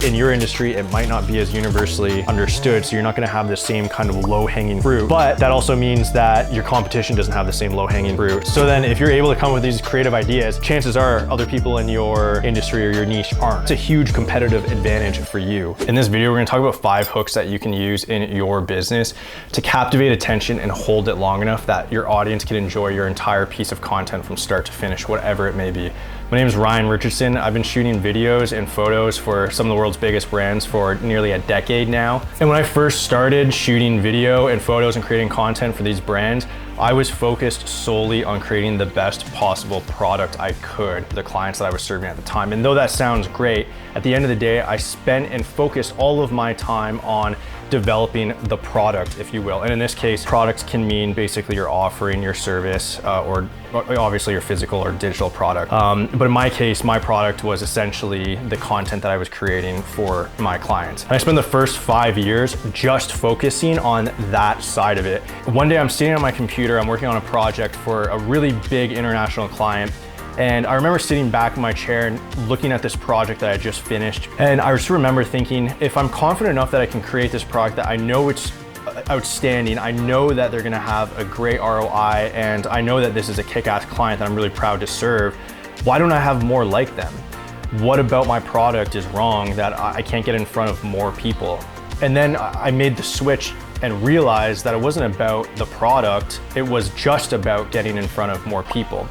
in your industry, it might not be as universally understood. So you're not gonna have the same kind of low-hanging fruit, but that also means that your competition doesn't have the same low-hanging fruit. So then if you're able to come with these creative ideas, chances are other people in your industry or your niche aren't. It's a huge competitive advantage for you. In this video, we're gonna talk about 5 hooks that you can use in your business to captivate attention and hold it long enough that your audience can enjoy your entire piece of content from start to finish, whatever it may be. My name is Ryan Richardson. I've been shooting videos and photos for some of the world's biggest brands for nearly a decade now. And when I first started shooting video and photos and creating content for these brands, I was focused solely on creating the best possible product I could for the clients that I was serving at the time. And though that sounds great, at the end of the day, I spent and focused all of my time on developing the product, if you will. And in this case, products can mean basically your offering, your service, or obviously your physical or digital product. But in my case, my product was essentially the content that I was creating for my clients. And I spent the first 5 years just focusing on that side of it. One day I'm sitting on my computer, I'm working on a project for a really big international client. And I remember sitting back in my chair and looking at this project that I just finished. And I just remember thinking, if I'm confident enough that I can create this product that I know it's outstanding, I know that they're gonna have a great ROI, and I know that this is a kick-ass client that I'm really proud to serve, why don't I have more like them? What about my product is wrong that I can't get in front of more people? And then I made the switch and realized that it wasn't about the product, it was just about getting in front of more people.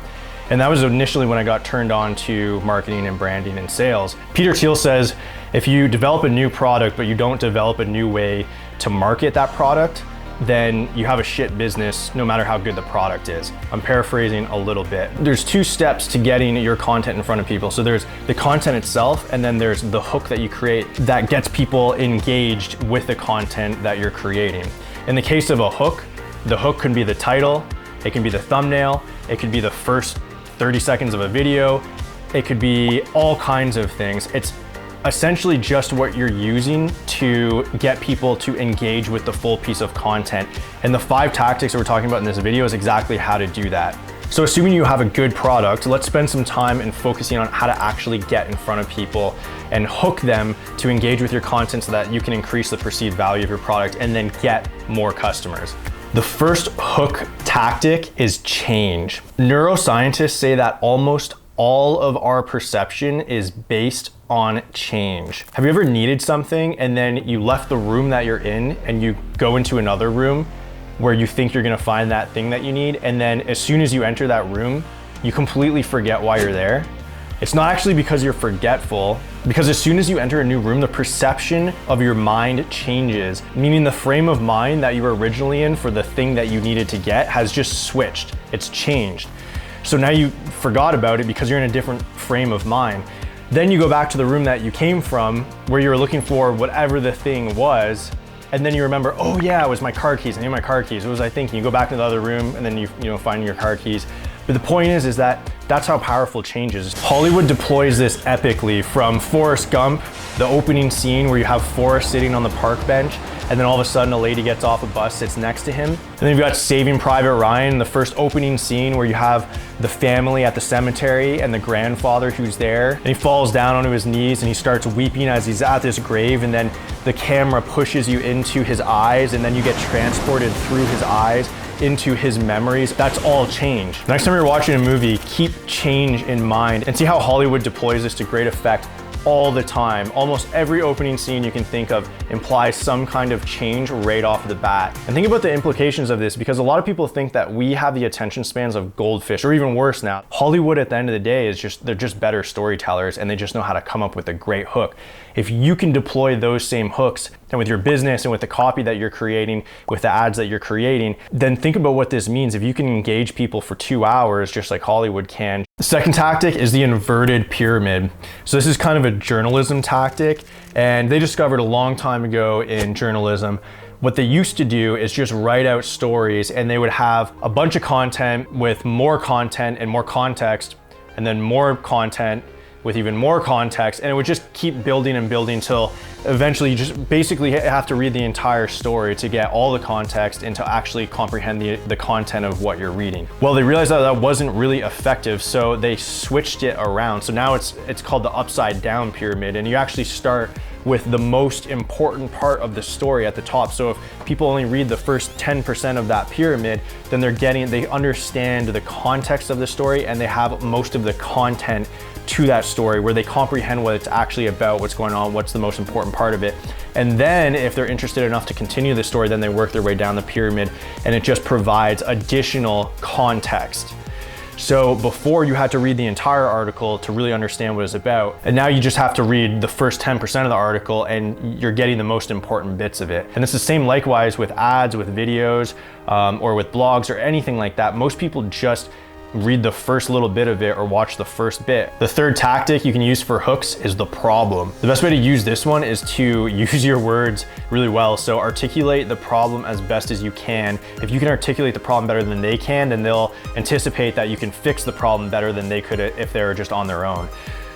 And that was initially when I got turned on to marketing and branding and sales. Peter Thiel says, if you develop a new product, but you don't develop a new way to market that product, then you have a shit business no matter how good the product is. I'm paraphrasing a little bit. There's 2 steps to getting your content in front of people. So there's the content itself, and then there's the hook that you create that gets people engaged with the content that you're creating. In the case of a hook, the hook can be the title, it can be the thumbnail, it could be the first 30 seconds of a video, it could be all kinds of things. It's essentially just what you're using to get people to engage with the full piece of content. And the 5 tactics that we're talking about in this video is exactly how to do that. So assuming you have a good product, let's spend some time in focusing on how to actually get in front of people and hook them to engage with your content so that you can increase the perceived value of your product and then get more customers. The first hook tactic is change. Neuroscientists say that almost all of our perception is based on change. Have you ever needed something and then you left the room that you're in and you go into another room where you think you're gonna find that thing that you need, and then as soon as you enter that room, you completely forget why you're there? It's not actually because you're forgetful, because as soon as you enter a new room, the perception of your mind changes, meaning the frame of mind that you were originally in for the thing that you needed to get has just switched. It's changed. So now you forgot about it because you're in a different frame of mind. Then you go back to the room that you came from where you were looking for whatever the thing was, and then you remember, oh yeah, it was my car keys. I need my car keys. What was I thinking? You go back to the other room and then you find your car keys. But the point is that that's how powerful change is. Hollywood deploys this epically, from Forrest Gump, the opening scene where you have Forrest sitting on the park bench, and then all of a sudden a lady gets off a bus, sits next to him. And then you've got Saving Private Ryan, the first opening scene where you have the family at the cemetery and the grandfather who's there, and he falls down onto his knees and he starts weeping as he's at this grave, and then the camera pushes you into his eyes, and then you get transported through his eyes into his memories. That's all change. Next time you're watching a movie, keep change in mind and see how Hollywood deploys this to great effect all the time. Almost every opening scene you can think of implies some kind of change right off the bat. And think about the implications of this, because a lot of people think that we have the attention spans of goldfish, or even worse now. Hollywood at the end of the day they're just better storytellers, and they just know how to come up with a great hook. If you can deploy those same hooks and with your business and with the copy that you're creating, with the ads that you're creating, then think about what this means. If you can engage people for 2 hours, just like Hollywood can. The second tactic is the inverted pyramid. So this is kind of a journalism tactic, and they discovered a long time ago in journalism. What they used to do is just write out stories, and they would have a bunch of content with more content and more context, and then more content with even more context, and it would just keep building and building till eventually you just basically have to read the entire story to get all the context and to actually comprehend the content of what you're reading. Well, they realized that wasn't really effective, so they switched it around. So now it's called the upside down pyramid, and you actually start with the most important part of the story at the top. So if people only read the first 10% of that pyramid, then they understand the context of the story, and they have most of the content to that story where they comprehend what it's actually about, what's going on, what's the most important part of it. And then if they're interested enough to continue the story, then they work their way down the pyramid, and it just provides additional context. So before you had to read the entire article to really understand what it's about, and now you just have to read the first 10% of the article and you're getting the most important bits of it. And it's the same likewise with ads, with videos, or with blogs or anything like that. Most people just read the first little bit of it or watch the first bit. The third tactic you can use for hooks is the problem. The best way to use this one is to use your words really well. So articulate the problem as best as you can. If you can articulate the problem better than they can, then they'll anticipate that you can fix the problem better than they could if they were just on their own.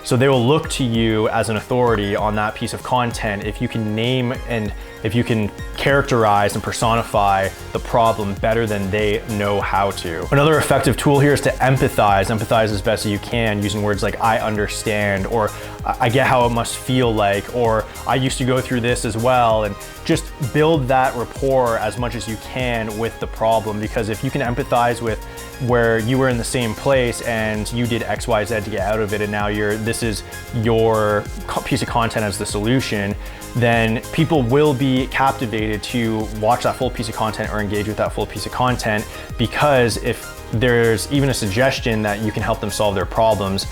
So they will look to you as an authority on that piece of content if you can name and if you can characterize and personify the problem better than they know how to. Another effective tool here is to empathize. Empathize as best as you can using words like I understand, or I get how it must feel like, or I used to go through this as well, and just build that rapport as much as you can with the problem, because if you can empathize with where you were in the same place and you did X, Y, Z to get out of it, and now this is your piece of content as the solution, then people will be captivated to watch that full piece of content or engage with that full piece of content, because if there's even a suggestion that you can help them solve their problems,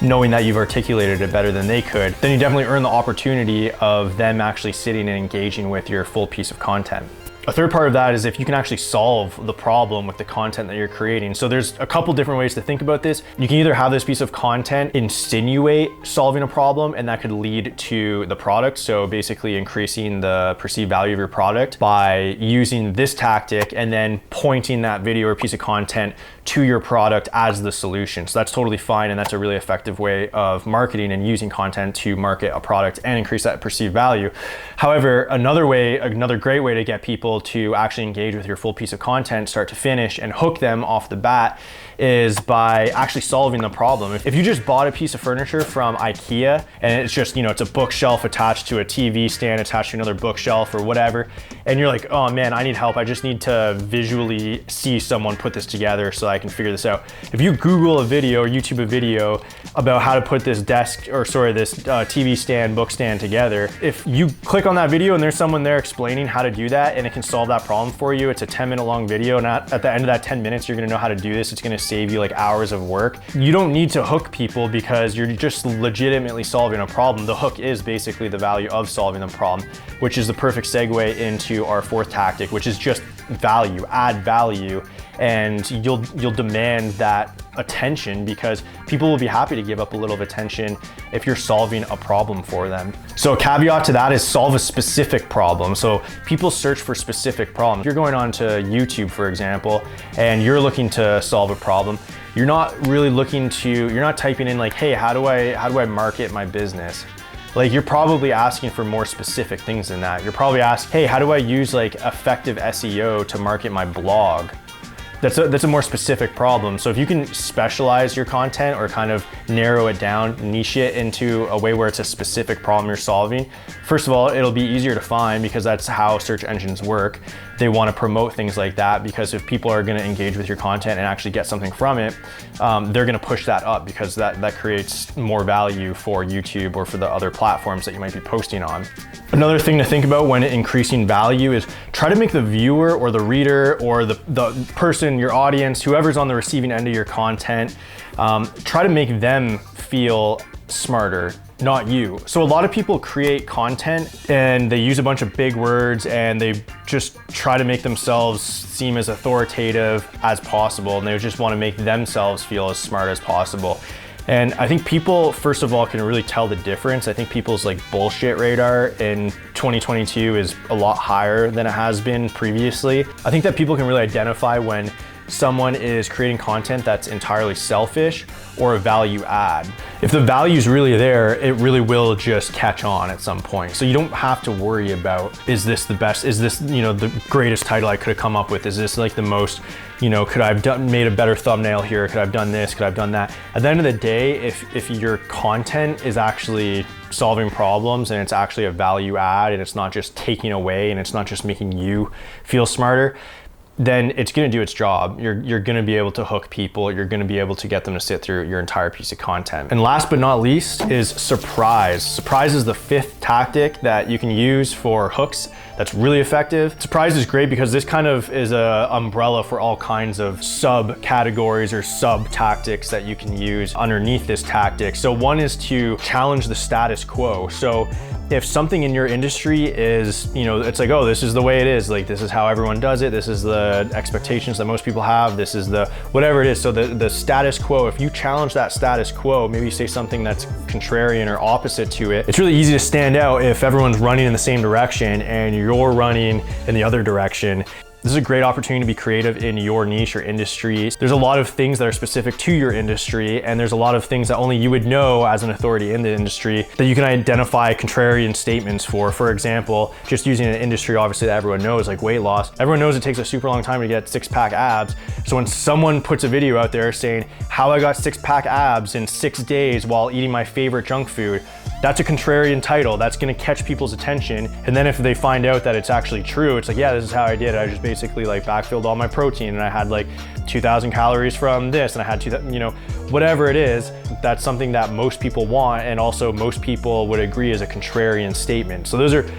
knowing that you've articulated it better than they could, then you definitely earn the opportunity of them actually sitting and engaging with your full piece of content. A third part of that is if you can actually solve the problem with the content that you're creating. So there's a couple different ways to think about this. You can either have this piece of content insinuate solving a problem, and that could lead to the product. So basically increasing the perceived value of your product by using this tactic and then pointing that video or piece of content to your product as the solution. So that's totally fine, and that's a really effective way of marketing and using content to market a product and increase that perceived value. However, another great way to get people to actually engage with your full piece of content start to finish and hook them off the bat is by actually solving the problem. If you just bought a piece of furniture from IKEA and it's just, it's a bookshelf attached to a TV stand attached to another bookshelf or whatever, and you're like, oh man, I need help. I just need to visually see someone put this together so I can figure this out. If you Google a video or YouTube a video about how to put this TV stand, book stand together, if you click on that video and there's someone there explaining how to do that and it can solve that problem for you, it's a 10-minute long video, and at the end of that 10 minutes, you're gonna know how to do this. It's gonna save you like hours of work. You don't need to hook people because you're just legitimately solving a problem. The hook is basically the value of solving the problem, which is the perfect segue into our fourth tactic, which is just value, add value, and you'll demand that attention because people will be happy to give up a little of attention if you're solving a problem for them. So a caveat to that is solve a specific problem. So people search for specific problems. If you're going on to YouTube, for example, and you're looking to solve a problem, you're not typing in like, hey, how do I market my business? Like, you're probably asking for more specific things than that. You're probably asking, hey, how do I use like effective SEO to market my blog? That's a more specific problem. So if you can specialize your content or kind of narrow it down, niche it into a way where it's a specific problem you're solving, first of all, it'll be easier to find because that's how search engines work. They want to promote things like that because if people are going to engage with your content and actually get something from it, they're going to push that up because that creates more value for YouTube or for the other platforms that you might be posting on. Another thing to think about when increasing value is try to make the viewer or the reader or the person, your audience, whoever's on the receiving end of your content, try to make them feel smarter, not you. So a lot of people create content and they use a bunch of big words and they just try to make themselves seem as authoritative as possible, and they just want to make themselves feel as smart as possible. And I think people, first of all, can really tell the difference. I think people's like bullshit radar in 2022 is a lot higher than it has been previously. I think that people can really identify when someone is creating content that's entirely selfish or a value add. If the value is really there, it really will just catch on at some point. So you don't have to worry about, is this the best? Is this, the greatest title I could have come up with? Is this like the most, could I have made a better thumbnail here? Could I have done this? Could I have done that? At the end of the day, if your content is actually solving problems and it's actually a value add and it's not just taking away and it's not just making you feel smarter, then it's gonna do its job. You're gonna be able to hook people. You're gonna be able to get them to sit through your entire piece of content. And last but not least is surprise. Surprise is the fifth tactic that you can use for hooks that's really effective. Surprise is great because this kind of is an umbrella for all kinds of sub-categories or sub-tactics that you can use underneath this tactic. So one is to challenge the status quo. So if something in your industry is, it's like, oh, this is the way it is. Like, this is how everyone does it. This is the expectations that most people have. This is the, whatever it is. So the status quo, if you challenge that status quo, maybe you say something that's contrarian or opposite to it, it's really easy to stand out if everyone's running in the same direction and you're running in the other direction. This is a great opportunity to be creative in your niche or industry. There's a lot of things that are specific to your industry, and there's a lot of things that only you would know as an authority in the industry that you can identify contrarian statements for. For example, just using an industry obviously that everyone knows, like weight loss. Everyone knows it takes a super long time to get six-pack abs. So when someone puts a video out there saying how I got six-pack abs in 6 days while eating my favorite junk food, that's a contrarian title. That's gonna catch people's attention. And then if they find out that it's actually true, it's like, yeah, this is how I did it. I just basically like backfilled all my protein and I had like 2,000 calories from this and I had whatever it is, that's something that most people want. And also most people would agree is a contrarian statement. So those are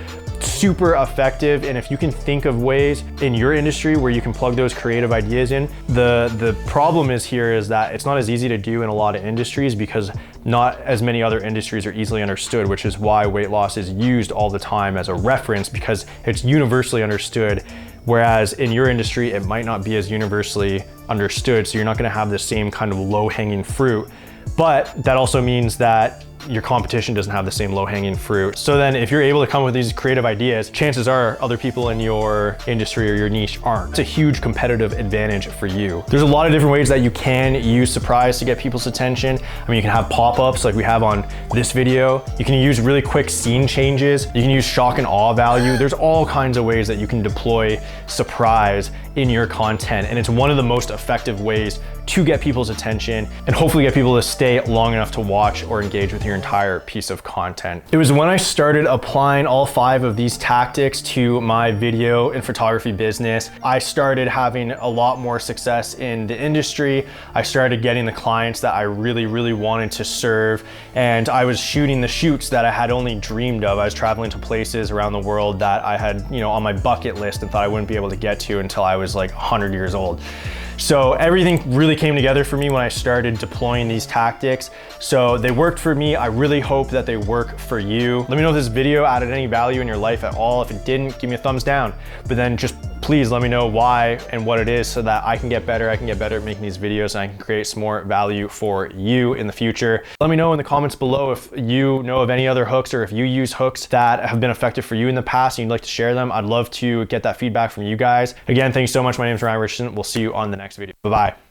super effective. And if you can think of ways in your industry where you can plug those creative ideas in, the problem is that it's not as easy to do in a lot of industries because not as many other industries are easily understood, which is why weight loss is used all the time as a reference because it's universally understood. Whereas in your industry, it might not be as universally understood. So you're not gonna have the same kind of low-hanging fruit. But that also means that your competition doesn't have the same low-hanging fruit. So then if you're able to come up with these creative ideas, chances are other people in your industry or your niche aren't. It's a huge competitive advantage for you. There's a lot of different ways that you can use surprise to get people's attention. I mean, you can have pop-ups like we have on this video. You can use really quick scene changes. You can use shock and awe value. There's all kinds of ways that you can deploy surprise in your content. And it's one of the most effective ways to get people's attention and hopefully get people to stay long enough to watch or engage with your entire piece of content. It was when I started applying all 5 of these tactics to my video and photography business, I started having a lot more success in the industry. I started getting the clients that I really, really wanted to serve. And I was shooting the shoots that I had only dreamed of. I was traveling to places around the world that I had, on my bucket list and thought I wouldn't be able to get to until I was like 100 years old. So everything really came together for me when I started deploying these tactics. So they worked for me. I really hope that they work for you. Let me know if this video added any value in your life at all. If it didn't, give me a thumbs down. But then just please let me know why and what it is so that I can get better. I can get better at making these videos and I can create some more value for you in the future. Let me know in the comments below if you know of any other hooks or if you use hooks that have been effective for you in the past and you'd like to share them. I'd love to get that feedback from you guys. Again, thank you so much. My name is Ryan Richardson. We'll see you on the next video. Bye-bye.